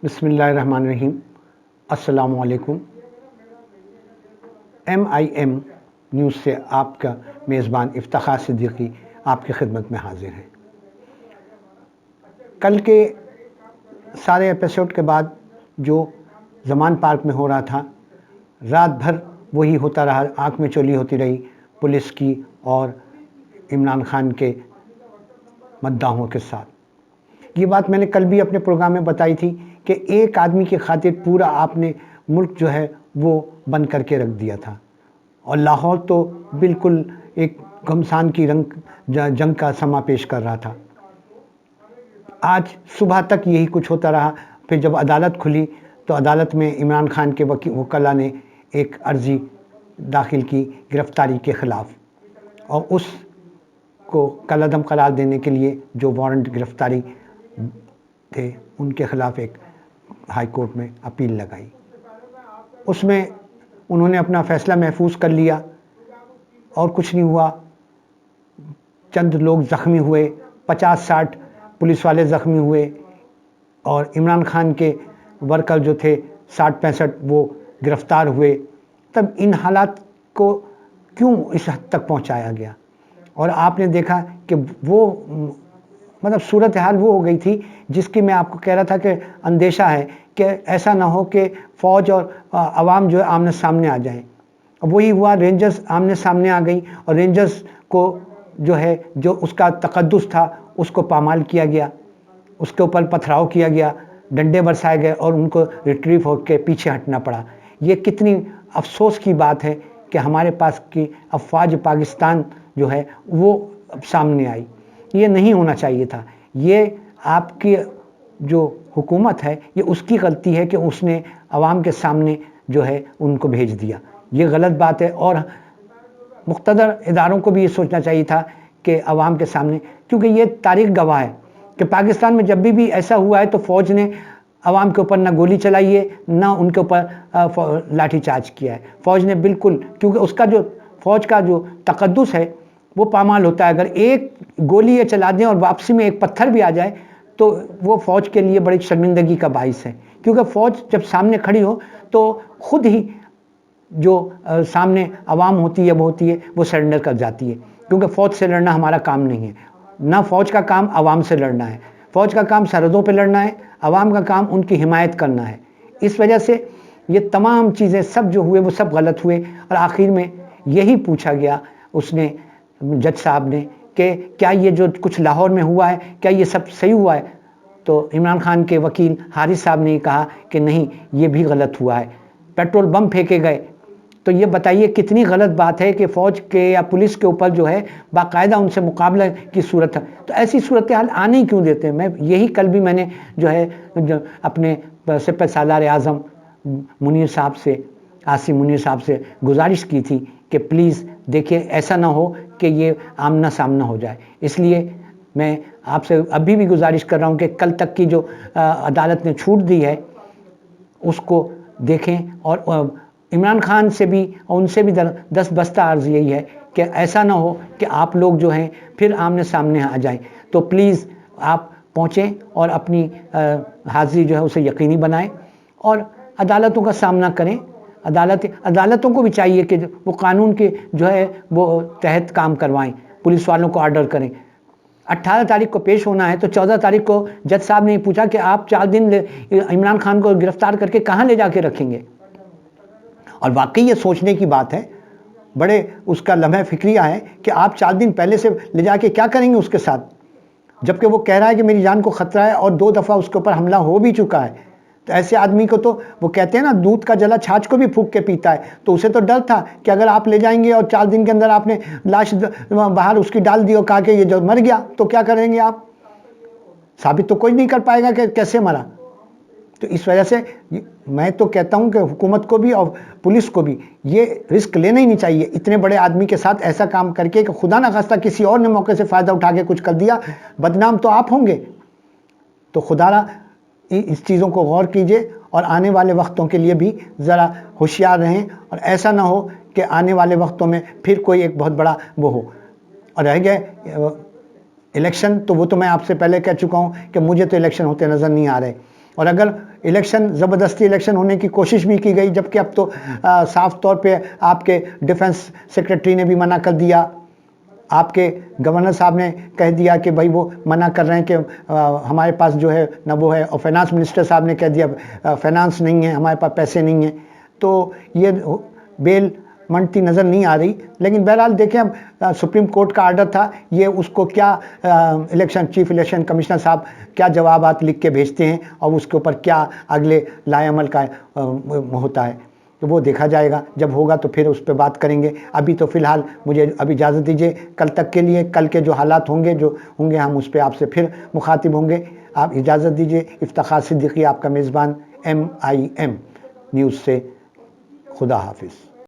بسم اللہ الرحمن الرحیم۔ السلام علیکم۔ MIM نیوز سے آپ کا میزبان افتخار صدیقی آپ کی خدمت میں حاضر ہے۔ کل کے سارے ایپیسوڈ کے بعد جو زمان پارک میں ہو رہا تھا، رات بھر وہی ہوتا رہا، آنکھ میں چولی ہوتی رہی پولیس کی اور عمران خان کے مداحوں کے ساتھ۔ یہ بات میں نے کل بھی اپنے پروگرام میں بتائی تھی کہ ایک آدمی کی خاطر پورا آپ نے ملک جو ہے وہ بند کر کے رکھ دیا تھا، اور لاہور تو بالکل ایک گھمسان کی جنگ کا سما پیش کر رہا تھا۔ آج صبح تک یہی کچھ ہوتا رہا۔ پھر جب عدالت کھلی تو عدالت میں عمران خان کے وکلاء نے ایک عرضی داخل کی گرفتاری کے خلاف، اور اس کو کالعدم قرار دینے کے لیے جو وارنٹ گرفتاری تھے ان کے خلاف ایک ہائی کورٹ میں اپیل لگائی۔ اس میں انہوں نے اپنا فیصلہ محفوظ کر لیا اور کچھ نہیں ہوا۔ چند لوگ زخمی ہوئے، 50-60 پولیس والے زخمی ہوئے، اور عمران خان کے ورکر جو تھے 60-65 وہ گرفتار ہوئے۔ تب ان حالات کو کیوں اس حد تک پہنچایا گیا؟ اور آپ نے دیکھا کہ وہ صورتحال وہ ہو گئی تھی جس کی میں آپ کو کہہ رہا تھا کہ اندیشہ ہے کہ ایسا نہ ہو کہ فوج اور عوام جو ہے آمنے سامنے آ جائیں۔ وہی ہوا، رینجرز آمنے سامنے آ گئی، اور رینجرز کو جو ہے جو اس کا تقدس تھا اس کو پامال کیا گیا، اس کے اوپر پتھراؤ کیا گیا، ڈنڈے برسائے گئے اور ان کو ریٹریو ہو کے پیچھے ہٹنا پڑا۔ یہ کتنی افسوس کی بات ہے کہ ہمارے پاس کی افواج پاکستان جو ہے وہ سامنے آئی۔ یہ نہیں ہونا چاہیے تھا۔ یہ آپ کی جو حکومت ہے یہ اس کی غلطی ہے کہ اس نے عوام کے سامنے جو ہے ان کو بھیج دیا۔ یہ غلط بات ہے، اور مقتدر اداروں کو بھی یہ سوچنا چاہیے تھا کہ عوام کے سامنے، کیونکہ یہ تاریخ گواہ ہے کہ پاکستان میں جب بھی ایسا ہوا ہے تو فوج نے عوام کے اوپر نہ گولی چلائی ہے نہ ان کے اوپر لاٹھی چارج کیا ہے۔ فوج نے بالکل، کیونکہ اس کا جو فوج کا جو تقدس ہے وہ پامال ہوتا ہے۔ اگر ایک گولی یہ چلا دیں اور واپسی میں ایک پتھر بھی آ جائے تو وہ فوج کے لیے بڑی شرمندگی کا باعث ہے، کیونکہ فوج جب سامنے کھڑی ہو تو خود ہی جو سامنے عوام ہوتی ہے وہ سرنڈر کر جاتی ہے، کیونکہ فوج سے لڑنا ہمارا کام نہیں ہے۔ نہ فوج کا کام عوام سے لڑنا ہے، فوج کا کام سرحدوں پہ لڑنا ہے، عوام کا کام ان کی حمایت کرنا ہے۔ اس وجہ سے یہ تمام چیزیں سب جو ہوئے وہ سب غلط ہوئے، اور آخر میں یہی پوچھا گیا اس نے، جج صاحب نے، کہ کیا یہ جو کچھ لاہور میں ہوا ہے کیا یہ سب صحیح ہوا ہے؟ تو عمران خان کے وکیل حارث صاحب نے کہا کہ نہیں، یہ بھی غلط ہوا ہے۔ پیٹرول بم پھینکے گئے، تو یہ بتائیے کتنی غلط بات ہے کہ فوج کے یا پولیس کے اوپر جو ہے باقاعدہ ان سے مقابلہ کی صورت ہے۔ تو ایسی صورتحال آنے ہی کیوں دیتے ہیں؟ میں یہی کل بھی میں نے جو ہے اپنے سپہ سالار اعظم منیر صاحب سے، عاصم منیر صاحب سے گزارش کی تھی کہ پلیز دیکھیے ایسا نہ ہو کہ یہ آمنا سامنا ہو جائے۔ اس لیے میں آپ سے ابھی بھی گزارش کر رہا ہوں کہ کل تک کی جو عدالت نے چھوٹ دی ہے اس کو دیکھیں، اور عمران خان سے بھی اور ان سے بھی دست بستہ عرض یہی ہے کہ ایسا نہ ہو کہ آپ لوگ جو ہیں پھر آمنے سامنے آ جائیں۔ تو پلیز آپ پہنچیں اور اپنی حاضری جو ہے اسے یقینی بنائیں اور عدالتوں کا سامنا کریں۔ عدالتوں کو بھی چاہیے کہ وہ قانون کے جو ہے وہ تحت کام کروائیں، پولیس والوں کو آرڈر کریں۔ 18 تاریخ کو پیش ہونا ہے تو 14 تاریخ کو جج صاحب نے پوچھا کہ آپ 4 دن عمران خان کو گرفتار کر کے کہاں لے جا کے رکھیں گے؟ اور واقعی یہ سوچنے کی بات ہے، بڑے اس کا لمحہ فکریہ ہے کہ آپ 4 دن پہلے سے لے جا کے کیا کریں گے اس کے ساتھ، جبکہ وہ کہہ رہا ہے کہ میری جان کو خطرہ ہے اور 2 دفعہ اس کے اوپر حملہ ہو بھی چکا ہے۔ تو ایسے آدمی کو تو وہ کہتے ہیں نا، دودھ کا جلا چھاچھ کو بھی پھونک کے پیتا ہے، تو اسے تو ڈر تھا کہ اگر آپ لے جائیں گے اور 4 دن کے اندر آپ نے لاش باہر اس کی ڈال دی اور کہا کہ یہ جو مر گیا تو کیا کریں گے آپ؟ ثابت تو کوئی نہیں کر پائے گا کہ کیسے مرا۔ تو اس وجہ سے میں تو کہتا ہوں کہ حکومت کو بھی اور پولیس کو بھی یہ رسک لینا ہی نہیں چاہیے، اتنے بڑے آدمی کے ساتھ ایسا کام کر کے کہ خدا نہ خواستہ کسی اور نے موقع سے فائدہ اٹھا کے کچھ کر دیا، بدنام تو آپ ہوں گے۔ تو خدا را اس چیزوں کو غور کیجئے اور آنے والے وقتوں کے لیے بھی ذرا ہوشیار رہیں، اور ایسا نہ ہو کہ آنے والے وقتوں میں پھر کوئی ایک بہت بڑا وہ ہو۔ اور رہ گئے الیکشن، تو وہ تو میں آپ سے پہلے کہہ چکا ہوں کہ مجھے تو الیکشن ہوتے نظر نہیں آ رہے۔ اور اگر الیکشن زبردستی الیکشن ہونے کی کوشش بھی کی گئی، جبکہ اب تو صاف طور پہ آپ کے ڈیفنس سیکرٹری نے بھی منع کر دیا، آپ کے گورنر صاحب نے کہہ دیا کہ بھائی وہ منع کر رہے ہیں کہ ہمارے پاس جو ہے نہ وہ ہے، اور فائنانس منسٹر صاحب نے کہہ دیا فائنانس نہیں ہے، ہمارے پاس پیسے نہیں ہیں، تو یہ بیل منٹی نظر نہیں آ رہی۔ لیکن بہرحال دیکھیں، اب سپریم کورٹ کا آرڈر تھا، یہ اس کو کیا چیف الیکشن کمشنر صاحب کیا جوابات لکھ کے بھیجتے ہیں اور اس کے اوپر کیا اگلے لائے عمل کا ہوتا ہے، تو وہ دیکھا جائے گا، جب ہوگا تو پھر اس پہ بات کریں گے۔ ابھی تو فی الحال مجھے ابھی اجازت دیجیے، کل تک کے لیے، کل کے جو حالات ہوں گے ہم اس پہ آپ سے پھر مخاطب ہوں گے۔ آپ اجازت دیجیے۔ افتخار صدیقی، آپ کا میزبان MIM نیوز سے، خدا حافظ۔